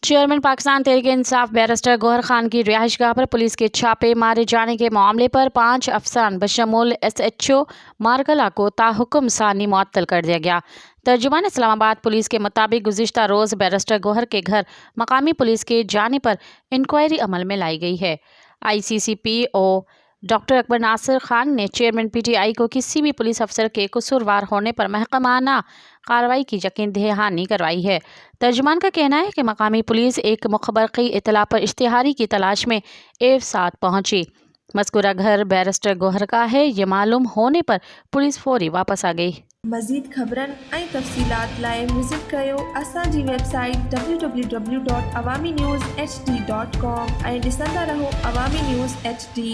Chairman Pakistan Tehreek Insaf barrister Gauhar Khan की रिहाइशगाह पर police के छापे मारे जाने के मामले पर 5 अफसरान बशमूल SHO मारकला को ताहुकुम सानी मुअत्तल कर दिया गया। तर्जुमान इस्लामाबाद पुलिस के मुताबिक गुज़िश्ता रोज़ बैरिस्टर गौहर के घर मकामी पुलिस के जाने पर इंक्वायरी अमल में लाई गई है। ICCPO डॉक्टर अकबर नासिर खान ने चेयरमैन PTI को किसी भी पुलिस अफसर के कसूरवार होने पर महकमाना कार्रवाई की यकीन दहानी करवाई है। तर्जुमान का कहना है कि मकामी पुलिस एक मुखबर की इतला पर इश्तिहारी की तलाश में एक साथ पहुंची। मज़कूरा घर बैरिस्टर गौहर का है, ये मालूम होने पर पुलिस फौरी वापस आ गई। मज़ीद ख़बरन ऐं तफ़सीलात लाइ विज़िट कयो असांजी वेबसाइट www.awamiNewsHD.com ऐं ॾिसंदा रहो अवामी न्यूज़ HD।